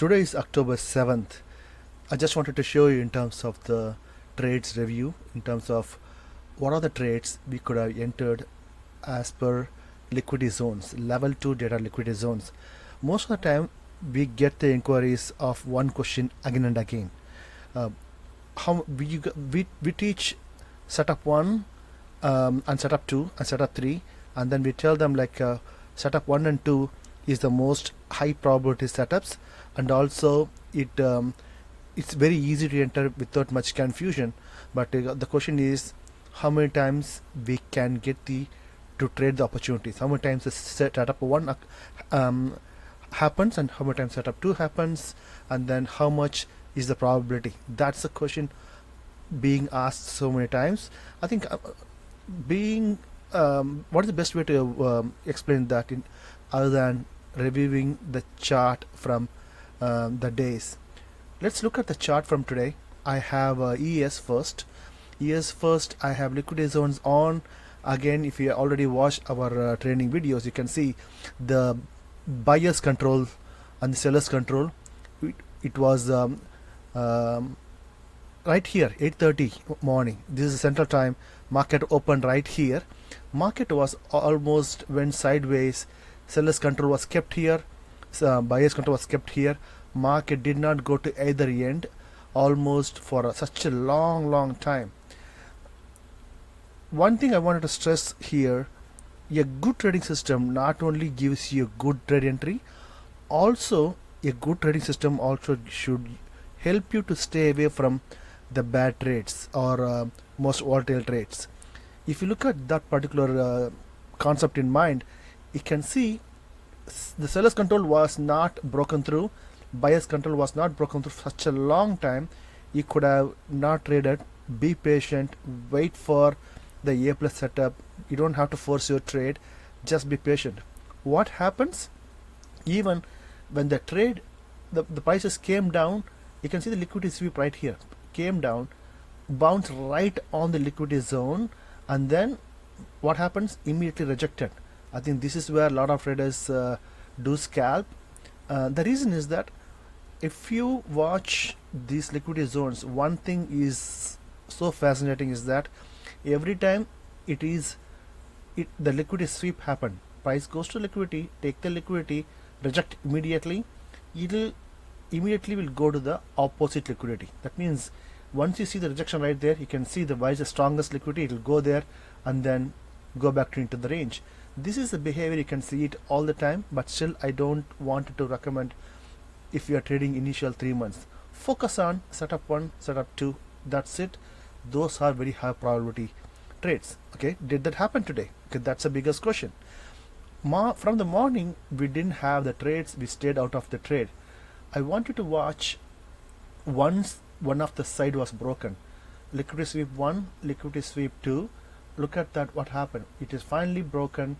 Today is October 7th. I just wanted to show you in terms of the trades review, in terms of what are the trades we could have entered as per liquidity zones, level 2 data liquidity zones. Most of the time we get the inquiries of one question again and again. How we teach setup 1 and setup 2 and setup 3, and then we tell them like setup 1 and 2 is the most high probability setups, and also it's very easy to enter without much confusion. But the question is how many times we can get to trade the opportunities, how many times the setup 1 happens and how many times setup 2 happens, and then how much is the probability. That's the question being asked so many times. I think what is the best way to explain that in other than reviewing the chart from the days. Let's look at the chart from today. I have ES first. I have liquidity zones on. Again, if you already watched our training videos, you can see the buyer's control and the seller's control. It was right here, 8:30 morning. This is the central time. Market opened right here. Market was almost went sideways. Seller's control was kept here. Buyer's control was kept here. Market did not go to either end almost for such a long time. One thing I wanted to stress here, a good trading system not only gives you a good trade entry, also a good trading system also should help you to stay away from the bad trades or most volatile trades. If you look at that particular concept in mind, you can see the seller's control was not broken through, buyer's control was not broken through for such a long time. You could have not traded. Be patient, wait for the A plus setup. You don't have to force your trade, just be patient. What happens even when the trade, the prices came down, you can see the liquidity sweep right here, came down, bounced right on the liquidity zone, and then what happens? Immediately rejected. I think this is where a lot of traders do scalp. The reason is that if you watch these liquidity zones, one thing is so fascinating is that every time the liquidity sweep happen, price goes to liquidity, take the liquidity, reject immediately, it'll immediately will go to the opposite liquidity. That means once you see the rejection right there, you can see the why is the strongest liquidity, it will go there and then go back into the range. This is the behavior, you can see it all the time, but still I don't want to recommend if you are trading initial 3 months. Focus on setup 1, setup 2, that's it. Those are very high probability trades. Okay, did that happen today? Okay, that's the biggest question. From the morning we didn't have the trades, we stayed out of the trade. I want you to watch once one of the side was broken. Liquidity sweep 1, liquidity sweep 2. Look at that, what happened. It is finally broken.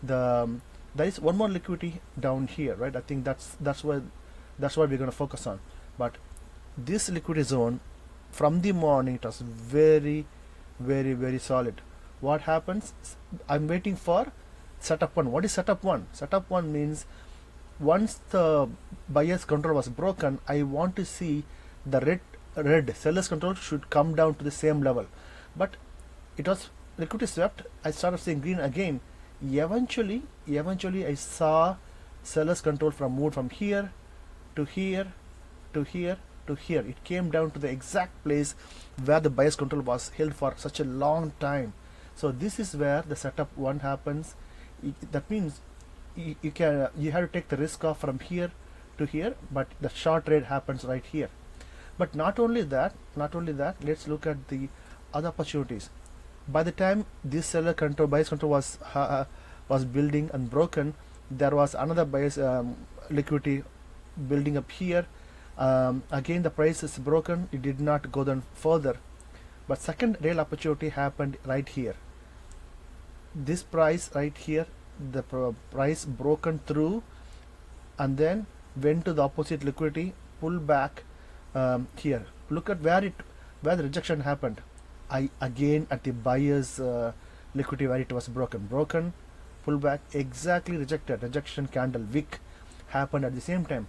There is one more liquidity down here, right? I think that's what we're going to focus on. But this liquidity zone from the morning, it was very solid. What happens? I'm waiting for setup 1. What is setup 1? Setup 1 means once the buyer's control was broken, I want to see the red seller's control should come down to the same level. But it was liquidity swept. I started seeing green again. Eventually I saw seller's control moved from here to here to here to here. It came down to the exact place where the buyer's control was held for such a long time. So this is where the setup 1 happens. That means you have to take the risk off from here to here, but the short trade happens right here. But not only that, let's look at the other opportunities. By the time this buyer's control was building and broken, there was another buyer's liquidity building up here. Again the price is broken, it did not go down further, but second real opportunity happened right here. This price right here, the price broken through and then went to the opposite liquidity, pull back here. Look at where the rejection happened. Again at the buyer's liquidity where it was broken, pull back, exactly rejection candle wick happened at the same time.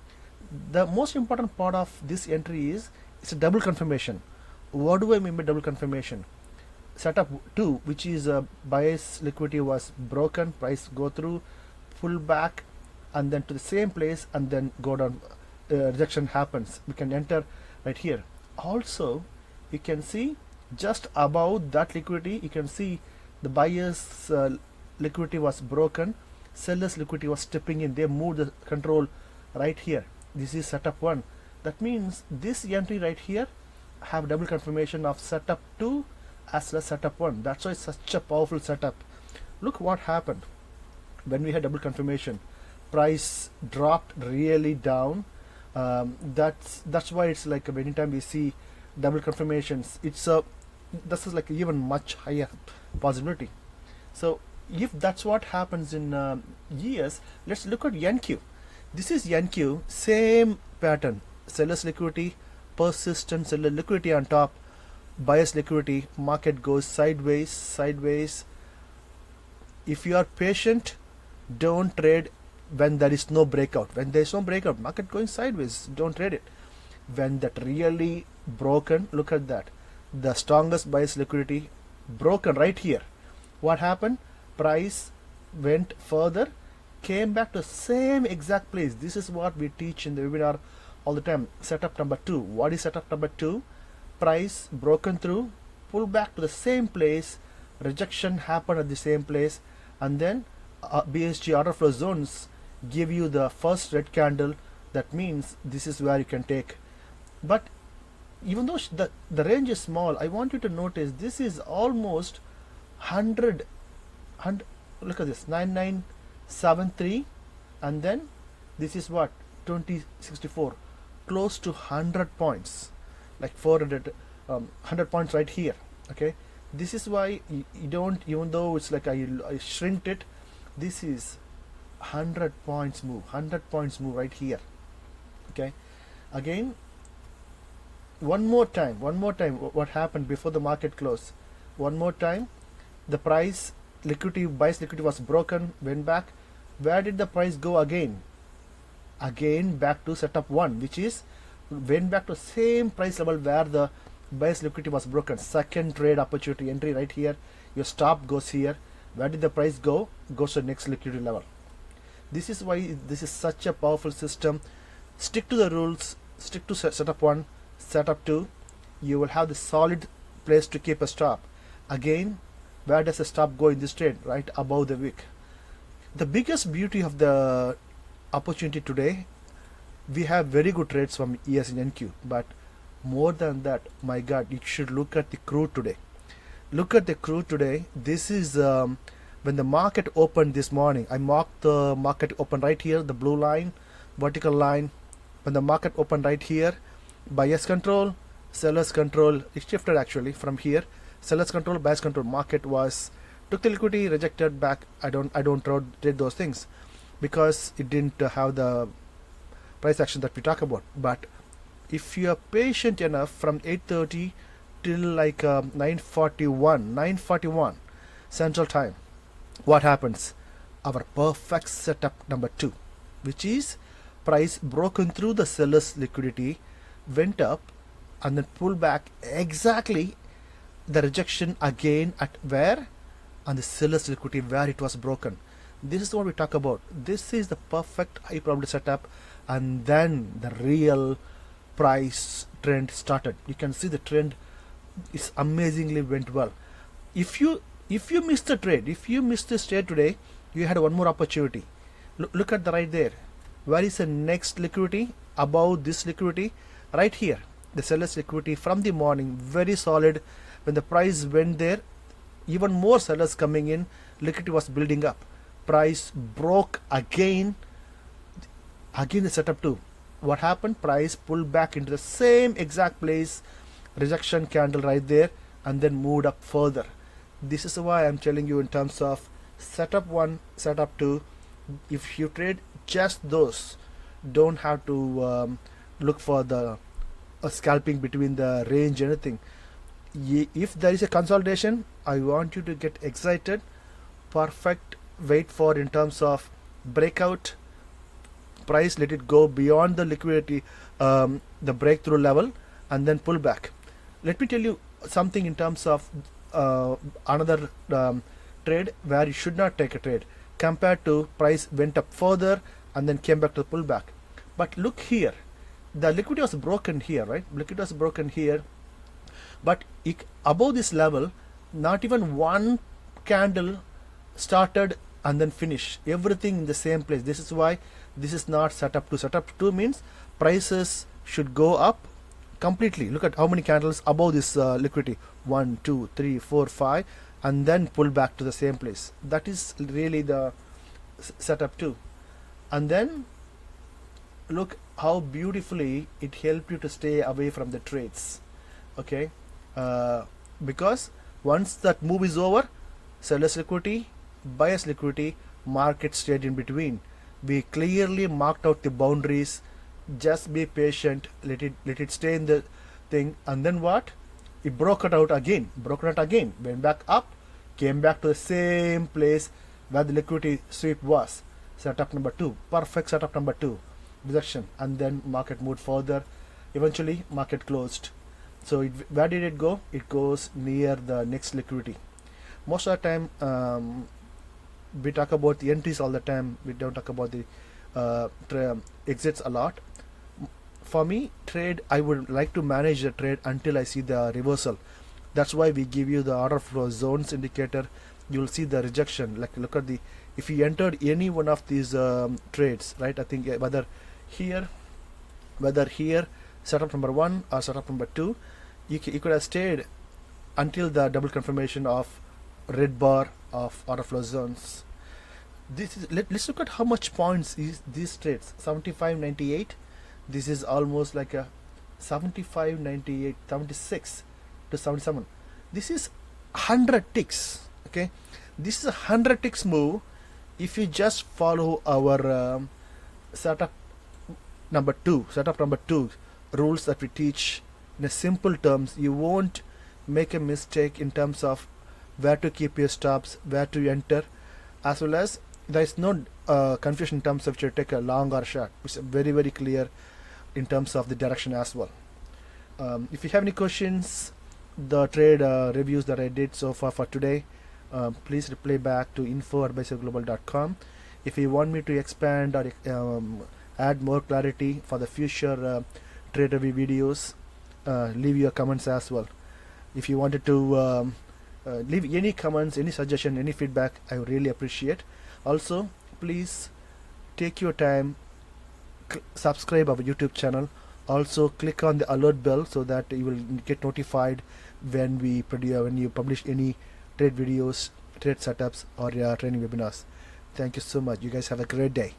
The most important part of this entry is it's a double confirmation. What do I mean by double confirmation? Setup 2, which is bias liquidity was broken, price go through, pull back, and then to the same place, and then go down. Rejection happens. We can enter right here. Also, you can see just above that liquidity, you can see the buyer's liquidity was broken, seller's liquidity was stepping in. They moved the control right here. This is setup 1. That means this entry right here have double confirmation of setup 2 as well as setup 1. That's why it's such a powerful setup. Look what happened when we had double confirmation. Price dropped really down. That's why it's like anytime we see double confirmations, this is like even much higher possibility. So if that's what happens in years, let's look at NQ. This is NQ, same pattern. Seller's liquidity, persistent seller liquidity on top, buyer's liquidity, market goes sideways. If you are patient, don't trade when there is no breakout. When there is no breakout, market going sideways, don't trade it. When that really broken, look at that. The strongest buyer's liquidity broken right here. What happened? Price went further, came back to same exact place. This is what we teach in the webinar all the time. Setup number 2. What is setup number 2? Price broken through, pull back to the same place, rejection happened at the same place, and then BSG order flow zones give you the first red candle. That means this is where you can take. But even though the range is small, I want you to notice this is almost 100. Look at this, 9973, and then this is what, 2064, close to 100 points, like 100 points right here. Okay, this is why you don't, even though it's like I shrinked it, this is 100 points move right here. Okay, again, one more time, what happened before the market close. One more time, the price liquidity, buyer's liquidity was broken, went back. Where did the price go again? Again back to setup 1, which is went back to same price level where the buyer's liquidity was broken. Second trade opportunity entry right here. Your stop goes here. Where did the price go? Goes to the next liquidity level. This is why this is such a powerful system. Stick to the rules. Stick to setup 1, setup 2. You will have the solid place to keep a stop. Again, where does the stop go in this trade? Right above the wick. The biggest beauty of the opportunity today, we have very good trades from ES and NQ, but more than that, my God, you should look at the crude today. Look at the crude today. This is when the market opened this morning. I marked the market open right here, the blue line, vertical line. When the market opened right here, buyer's control, seller's control, it shifted actually from here. Seller's control, buyer's control. Market was took the liquidity, rejected back. I don't trade those things because it didn't have the price action that we talk about. But if you are patient enough from 8:30 till like 9:41 Central Time, what happens? Our perfect setup number 2, which is price broken through the seller's liquidity, went up, and then pulled back exactly the rejection again at where? On the seller's liquidity where it was broken. This is what we talk about. This is the perfect high probability setup, and then the real price trend started. You can see the trend is amazingly went well. If you miss the trade, if you miss this trade today, you had one more opportunity. Look at the right there. Where is the next liquidity? Above this liquidity, right here. The seller's liquidity from the morning, very solid. When the price went there, even more sellers coming in, liquidity was building up. Price broke again the setup 2. What happened? Price pulled back into the same exact place, rejection candle right there, and then moved up further. This is why I'm telling you in terms of setup 1, setup 2. If you trade just those, don't have to look for the scalping between the range, anything. If there is a consolidation, I want you to get excited. Perfect wait for in terms of breakout, price let it go beyond the liquidity, the breakthrough level, and then pull back. Let me tell you something in terms of another trade where you should not take a trade compared to price went up further and then came back to the pullback. But look here, the liquidity was broken here, right? Liquidity was broken here, but above this level, not even one candle started and then finish. Everything in the same place. This is why this is not setup 2. Setup 2 means prices should go up completely. Look at how many candles above this liquidity. 1, 2, 3, 4, 5, and then pull back to the same place. That is really the setup 2. And then look how beautifully it helped you to stay away from the trades. Okay, because once that move is over, sellers liquidity, buyers liquidity, market stayed in between. We clearly marked out the boundaries. Just be patient, let it stay in the thing, and then what? It broke it out again, went back up, came back to the same place where the liquidity sweep was. Setup number 2, perfect setup number 2, rejection, and then market moved further. Eventually market closed. So where did it go? It goes near the next liquidity. Most of the time we talk about the entries all the time, we don't talk about the exits a lot. For me, trade, I would like to manage the trade until I see the reversal. That's why we give you the order flow zones indicator. You will see the rejection. Like look at the, if you entered any one of these trades, right? I think whether here, setup number 1 or setup number 2, you could have stayed until the double confirmation of red bar of order flow zones. This is, let's look at how much points is these trades. 75.98. This is almost like a 75.98, 76 to 77. This is 100 ticks. Okay, this is a 100 ticks move. If you just follow our setup number 2 rules that we teach in a simple terms, you won't make a mistake in terms of where to keep your stops, where to enter, as well as there is no confusion in terms of if you take a long or short. It's very, very clear in terms of the direction as well. If you have any questions, the trade reviews that I did so far for today, please reply back to info@buysideglobal.com. If you want me to expand or add more clarity for the future trade review videos, leave your comments as well. If you wanted to leave any comments, any suggestion, any feedback, I would really appreciate. Also, please take your time, subscribe our YouTube channel. Also, click on the alert bell so that you will get notified when you publish any trade videos, trade setups, or training webinars. Thank you so much. You guys have a great day.